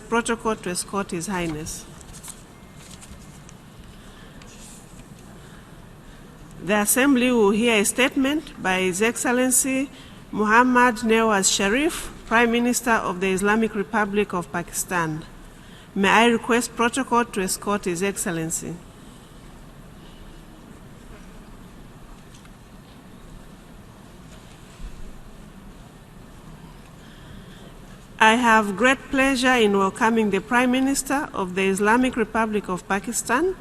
request protocol to escort His Highness. The Assembly will hear a statement by His Excellency Muhammad Nawaz Sharif, Prime Minister of the Islamic Republic of Pakistan. May I request protocol to escort His Excellency. I have great pleasure in welcoming the Prime Minister of the Islamic Republic of Pakistan,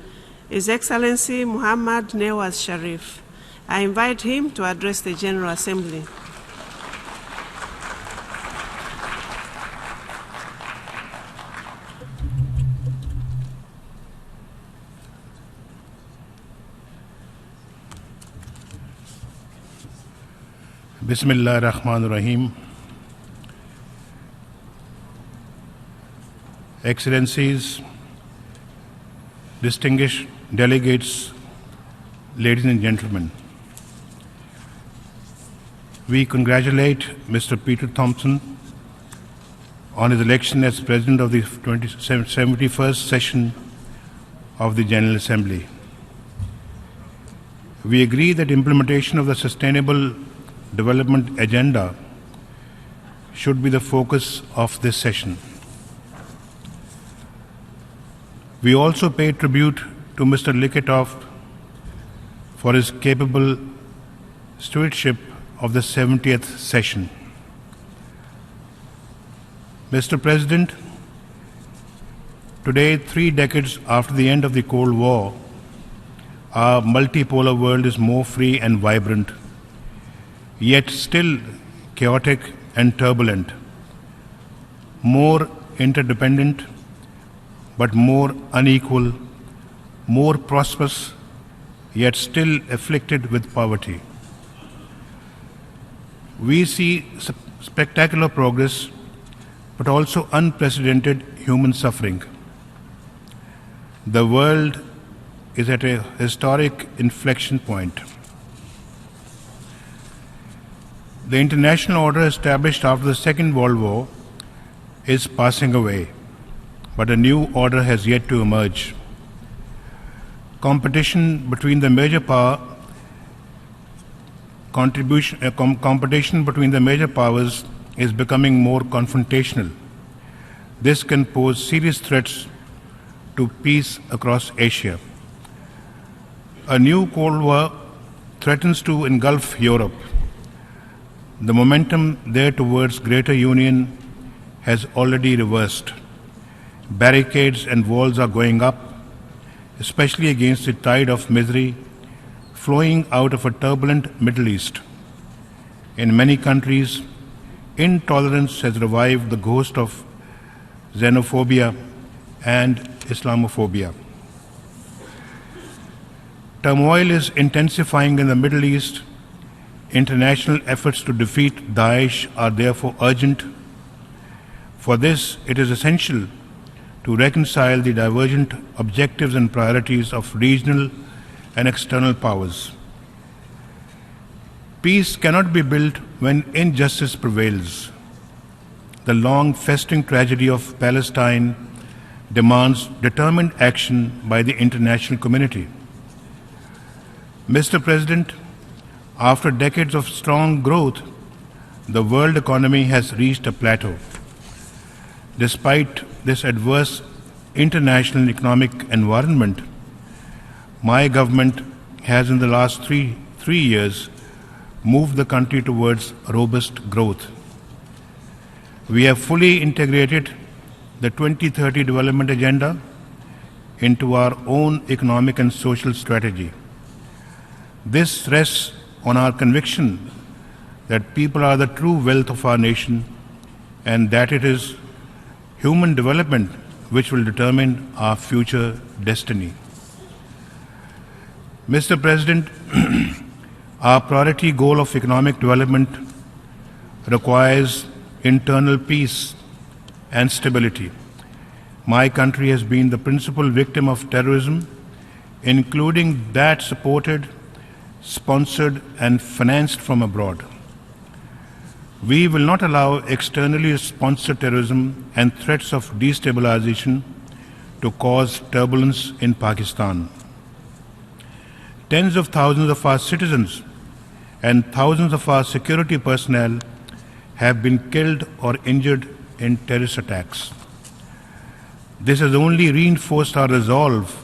His Excellency Muhammad Nawaz Sharif. I invite him to address the General Assembly. Bismillah ar-Rahman ar-Rahim. Excellencies, distinguished delegates, ladies and gentlemen, we congratulate Mr. Peter Thompson on his election as President of the 71st session of the General Assembly. We agree that implementation of the Sustainable Development Agenda should be the focus of this session. We also pay tribute to Mr. Liketoft for his capable stewardship of the 70th session. Mr. President, today, 3 decades after the end of the Cold War, our multipolar world is more free and vibrant, yet still chaotic and turbulent, more interdependent, but more unequal, more prosperous, yet still afflicted with poverty. We see spectacular progress, but also unprecedented human suffering. The world is at a historic inflection point. The international order established after the Second World War is passing away, but a new order has yet to emerge. Competition between the major powers is becoming more confrontational. This can pose serious threats to peace across Asia. A new Cold War threatens to engulf Europe. The momentum there towards greater union has already reversed. Barricades and walls are going up, especially against the tide of misery flowing out of a turbulent Middle East. In many countries, intolerance has revived the ghost of xenophobia and Islamophobia. Turmoil is intensifying in the Middle East. International efforts to defeat Daesh are therefore urgent. For this, it is essential to reconcile the divergent objectives and priorities of regional and external powers. Peace cannot be built when injustice prevails. The long festering tragedy of Palestine demands determined action by the international community. Mr. President, after decades of strong growth, the world economy has reached a plateau. Despite this adverse international economic environment, my government has in the last three years moved the country towards robust growth. We have fully integrated the 2030 Development Agenda into our own economic and social strategy. This rests on our conviction that people are the true wealth of our nation and that it is human development which will determine our future destiny. Mr. President, our priority goal of economic development requires internal peace and stability. My country has been the principal victim of terrorism, including that supported, sponsored, and financed from abroad. We will not allow externally sponsored terrorism and threats of destabilization to cause turbulence in Pakistan. Tens of thousands of our citizens and thousands of our security personnel have been killed or injured in terrorist attacks. This has only reinforced our resolve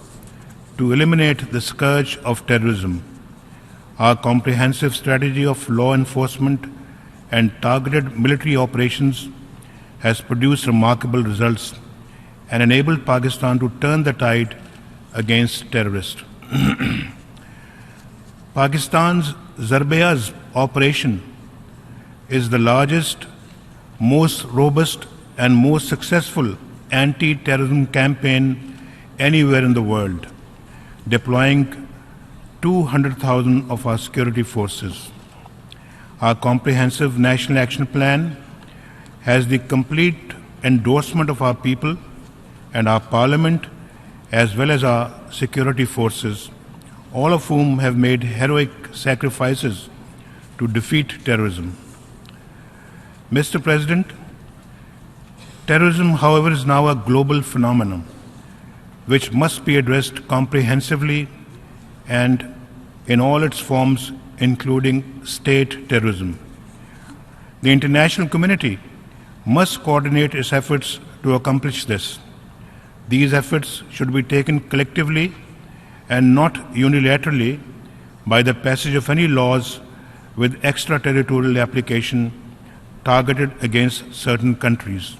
to eliminate the scourge of terrorism. Our comprehensive strategy of law enforcement and targeted military operations has produced remarkable results and enabled Pakistan to turn the tide against terrorists. Pakistan's Zarbayaz operation is the largest, most robust and most successful anti-terrorism campaign anywhere in the world, deploying 200,000 of our security forces. Our comprehensive national action plan has the complete endorsement of our people and our parliament, as well as our security forces, all of whom have made heroic sacrifices to defeat terrorism. Mr. President, terrorism, however, is now a global phenomenon which must be addressed comprehensively and in all its forms, including state terrorism. The international community must coordinate its efforts to accomplish this. These efforts should be taken collectively and not unilaterally by the passage of any laws with extraterritorial application targeted against certain countries.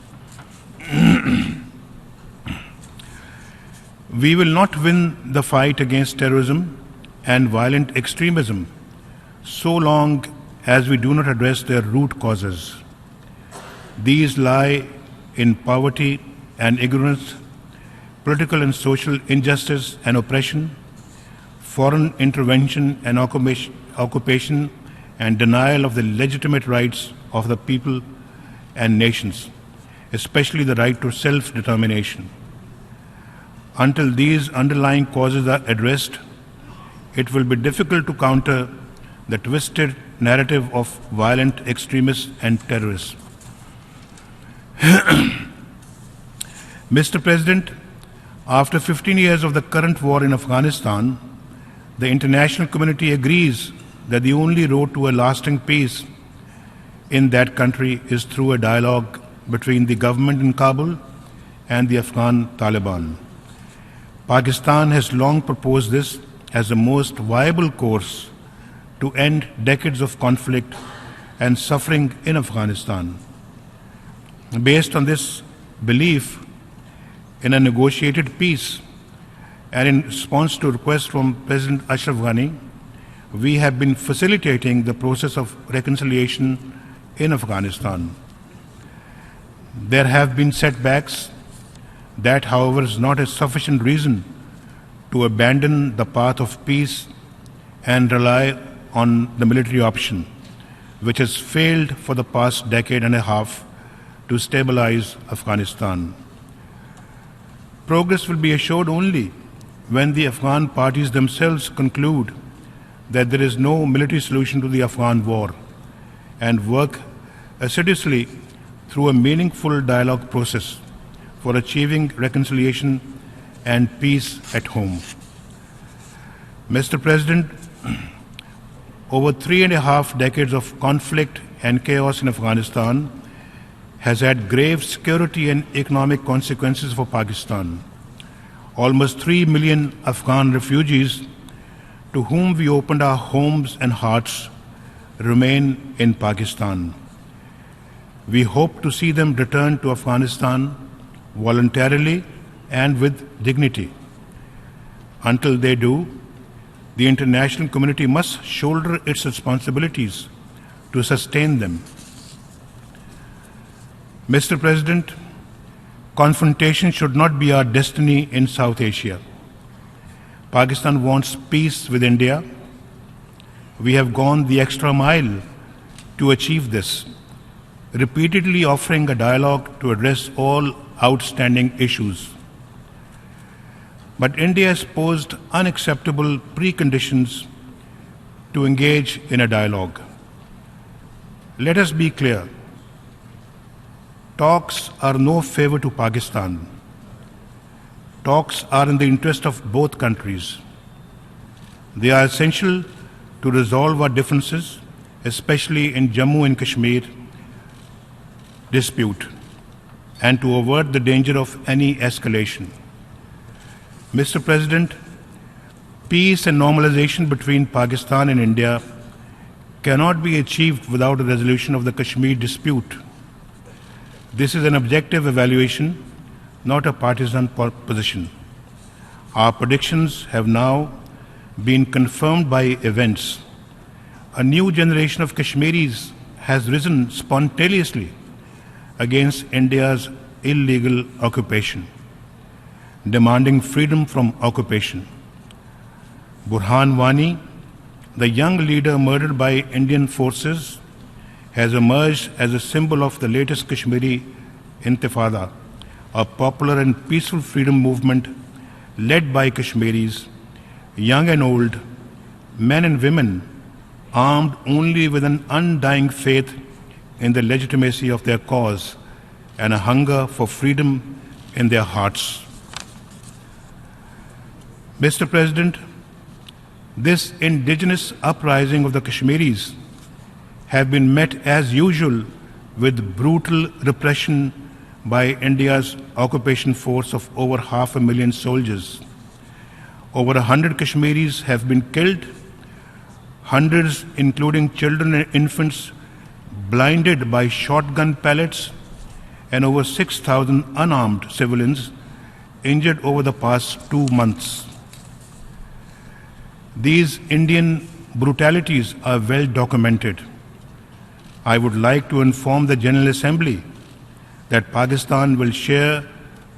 We will not win the fight against terrorism and violent extremism so long as we do not address their root causes. These lie in poverty and ignorance, political and social injustice and oppression, foreign intervention and occupation, and denial of the legitimate rights of the people and nations, especially the right to self-determination. Until these underlying causes are addressed, it will be difficult to counter the twisted narrative of violent extremists and terrorists. Mr. President, after 15 years of the current war in Afghanistan, the international community agrees that the only road to a lasting peace in that country is through a dialogue between the government in Kabul and the Afghan Taliban. Pakistan has long proposed this as the most viable course to end decades of conflict and suffering in Afghanistan. Based on this belief in a negotiated peace and in response to requests from President Ashraf Ghani, we have been facilitating the process of reconciliation in Afghanistan. There have been setbacks. That, however, is not a sufficient reason to abandon the path of peace and rely on the military option, which has failed for the past decade and a half to stabilize Afghanistan. Progress will be assured only when the Afghan parties themselves conclude that there is no military solution to the Afghan war and work assiduously through a meaningful dialogue process for achieving reconciliation and peace at home. Mr. President, over 3.5 decades of conflict and chaos in Afghanistan has had grave security and economic consequences for Pakistan. Almost 3 million Afghan refugees to whom we opened our homes and hearts remain in Pakistan. We hope to see them return to Afghanistan voluntarily and with dignity. Until they do, the international community must shoulder its responsibilities to sustain them. Mr. President, confrontation should not be our destiny in South Asia. Pakistan wants peace with India. We have gone the extra mile to achieve this, repeatedly offering a dialogue to address all outstanding issues. But India has posed unacceptable preconditions to engage in a dialogue. Let us be clear. Talks are no favor to Pakistan. Talks are in the interest of both countries. They are essential to resolve our differences, especially in Jammu and Kashmir dispute, and to avert the danger of any escalation. Mr. President, peace and normalization between Pakistan and India cannot be achieved without a resolution of the Kashmir dispute. This is an objective evaluation, not a partisan position. Our predictions have now been confirmed by events. A new generation of Kashmiris has risen spontaneously against India's illegal occupation, demanding freedom from occupation. Burhan Wani, the young leader murdered by Indian forces, has emerged as a symbol of the latest Kashmiri Intifada, a popular and peaceful freedom movement led by Kashmiris, young and old, men and women, armed only with an undying faith in the legitimacy of their cause and a hunger for freedom in their hearts. Mr. President, this indigenous uprising of the Kashmiris have been met as usual with brutal repression by India's occupation force of over 500,000 soldiers. Over 100 Kashmiris have been killed, hundreds, including children and infants, blinded by shotgun pellets, and over 6,000 unarmed civilians injured over the past 2 months. These Indian brutalities are well documented. I would like to inform the General Assembly that Pakistan will share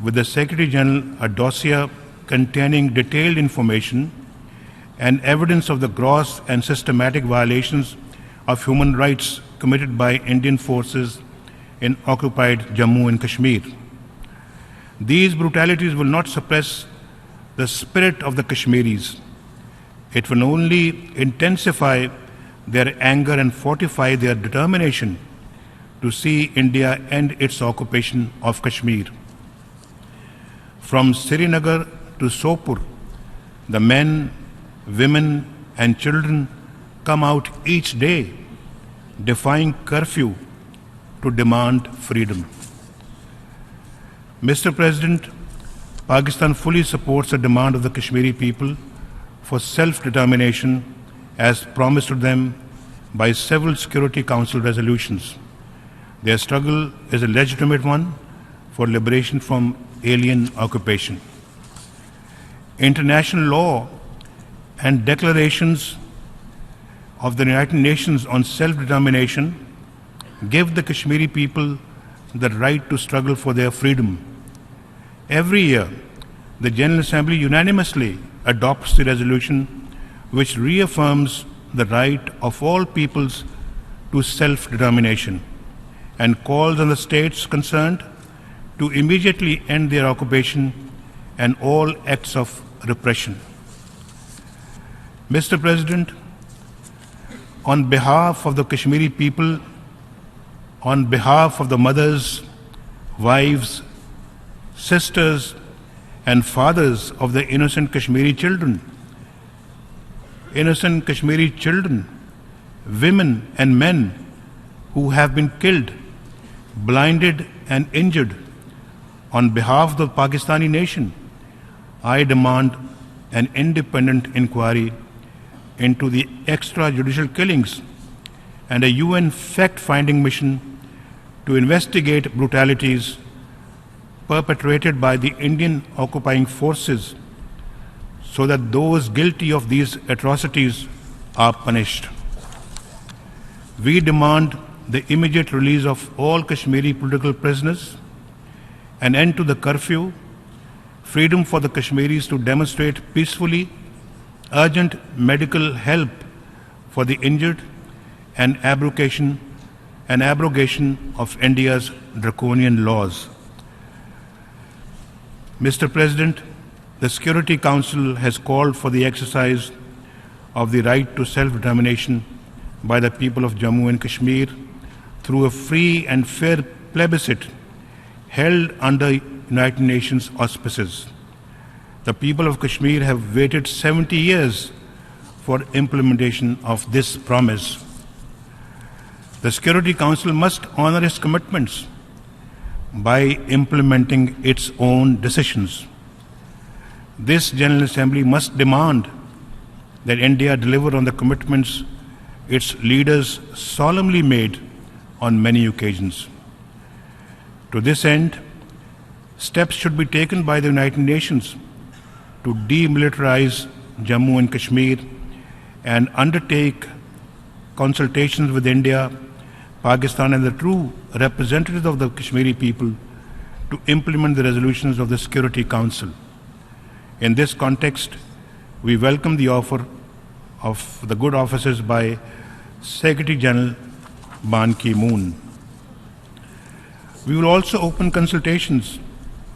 with the Secretary General a dossier containing detailed information and evidence of the gross and systematic violations of human rights committed by Indian forces in occupied Jammu and Kashmir. These brutalities will not suppress the spirit of the Kashmiris. It will only intensify their anger and fortify their determination to see India end its occupation of Kashmir. From Srinagar to Sopur, the men, women, and children come out each day, defying curfew to demand freedom. Mr. President, Pakistan fully supports the demand of the Kashmiri people for self-determination as promised to them by several Security Council resolutions. Their struggle is a legitimate one for liberation from alien occupation. International law and declarations of the United Nations on self-determination give the Kashmiri people the right to struggle for their freedom. Every year, the General Assembly unanimously adopts the resolution which reaffirms the right of all peoples to self-determination and calls on the states concerned to immediately end their occupation and all acts of repression. Mr. President, on behalf of the Kashmiri people, on behalf of the mothers, wives, sisters, and fathers of the innocent Kashmiri children, women and men who have been killed, blinded, and injured, on behalf of the Pakistani nation, I demand an independent inquiry into the extrajudicial killings and a UN fact-finding mission to investigate brutalities perpetrated by the Indian occupying forces so that those guilty of these atrocities are punished. We demand the immediate release of all Kashmiri political prisoners, an end to the curfew, freedom for the Kashmiris to demonstrate peacefully, urgent medical help for the injured, and abrogation of India's draconian laws. Mr. President, the Security Council has called for the exercise of the right to self-determination by the people of Jammu and Kashmir through a free and fair plebiscite held under United Nations auspices. The people of Kashmir have waited 70 years for implementation of this promise. The Security Council must honor its commitments by implementing its own decisions. This General Assembly must demand that India deliver on the commitments its leaders solemnly made on many occasions. To this end, steps should be taken by the United Nations to demilitarize Jammu and Kashmir and undertake consultations with India, Pakistan and the true representatives of the Kashmiri people to implement the resolutions of the Security Council. In this context, we welcome the offer of the good offices by Secretary General Ban Ki-moon. We will also open consultations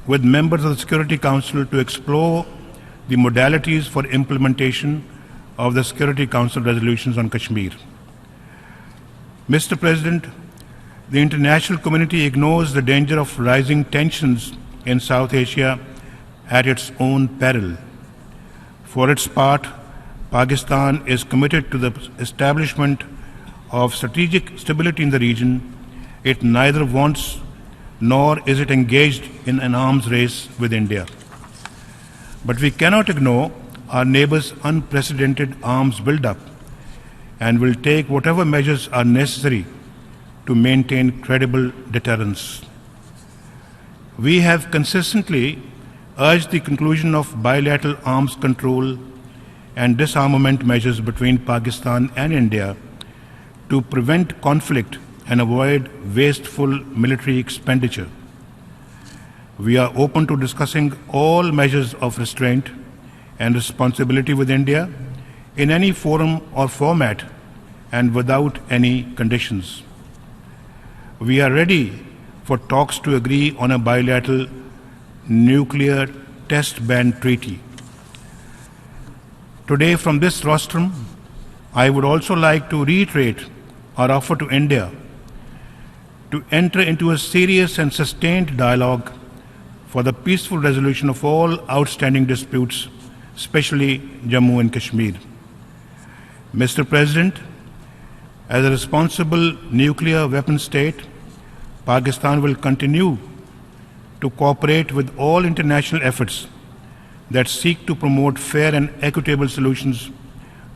with members of the Security Council to explore the modalities for implementation of the Security Council resolutions on Kashmir. Mr. President, the international community ignores the danger of rising tensions in South Asia at its own peril. For its part, Pakistan is committed to the establishment of strategic stability in the region. It neither wants nor is it engaged in an arms race with India. But we cannot ignore our neighbors' unprecedented arms buildup and will take whatever measures are necessary to maintain credible deterrence. We have consistently urged the conclusion of bilateral arms control and disarmament measures between Pakistan and India to prevent conflict and avoid wasteful military expenditure. We are open to discussing all measures of restraint and responsibility with India in any forum or format and without any conditions. We are ready for talks to agree on a bilateral nuclear test ban treaty. Today, from this rostrum, I would also like to reiterate our offer to India to enter into a serious and sustained dialogue for the peaceful resolution of all outstanding disputes, especially Jammu and Kashmir. Mr. President, as a responsible nuclear weapon state, Pakistan will continue to cooperate with all international efforts that seek to promote fair and equitable solutions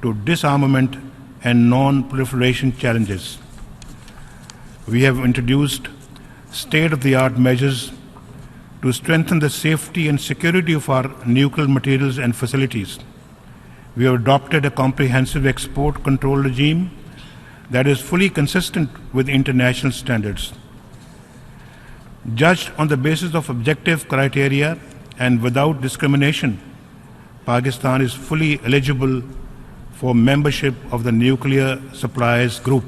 to disarmament and non-proliferation challenges. We have introduced state-of-the-art measures to strengthen the safety and security of our nuclear materials and facilities. We have adopted a comprehensive export control regime that is fully consistent with international standards. Judged on the basis of objective criteria and without discrimination, Pakistan is fully eligible for membership of the Nuclear Suppliers Group.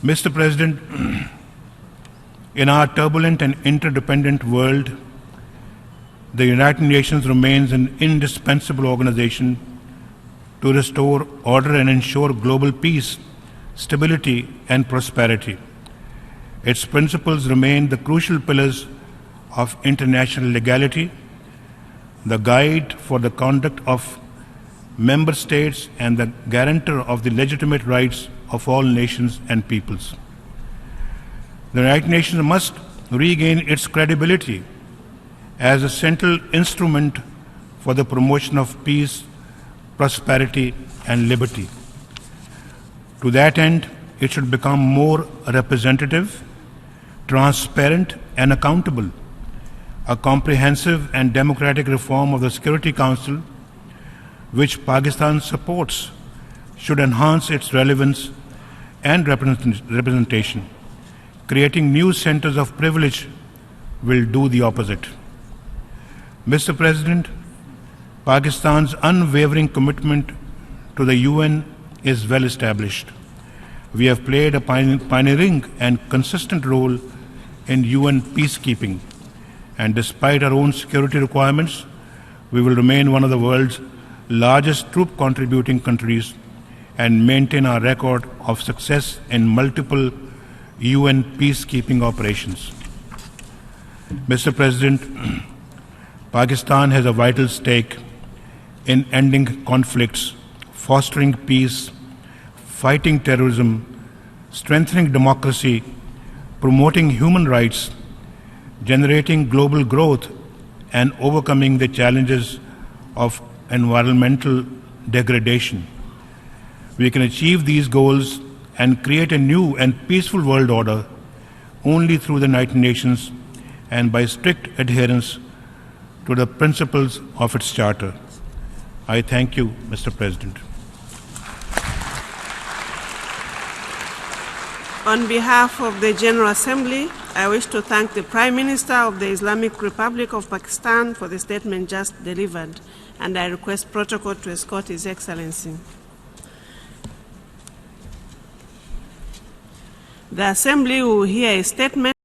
Mr. President, in our turbulent and interdependent world, the United Nations remains an indispensable organization to restore order and ensure global peace, stability, and prosperity. Its principles remain the crucial pillars of international legality, the guide for the conduct of member states, and the guarantor of the legitimate rights of all nations and peoples. The United Nations must regain its credibility as a central instrument for the promotion of peace, prosperity, and liberty. To that end, it should become more representative, transparent, and accountable. A comprehensive and democratic reform of the Security Council, which Pakistan supports, should enhance its relevance and representation. Creating new centers of privilege will do the opposite. Mr. President, Pakistan's unwavering commitment to the UN is well established. We have played a pioneering and consistent role in UN peacekeeping, and despite our own security requirements, we will remain one of the world's largest troop contributing countries and maintain our record of success in multiple UN peacekeeping operations. Mr. President, Pakistan has a vital stake in ending conflicts, fostering peace, fighting terrorism, strengthening democracy, promoting human rights, generating global growth, and overcoming the challenges of environmental degradation. We can achieve these goals and create a new and peaceful world order only through the United Nations and by strict adherence to the principles of its charter. I thank you, Mr. President. On behalf of the General Assembly, I wish to thank the Prime Minister of the Islamic Republic of Pakistan for the statement just delivered, and I request protocol to escort His Excellency. The Assembly will hear a statement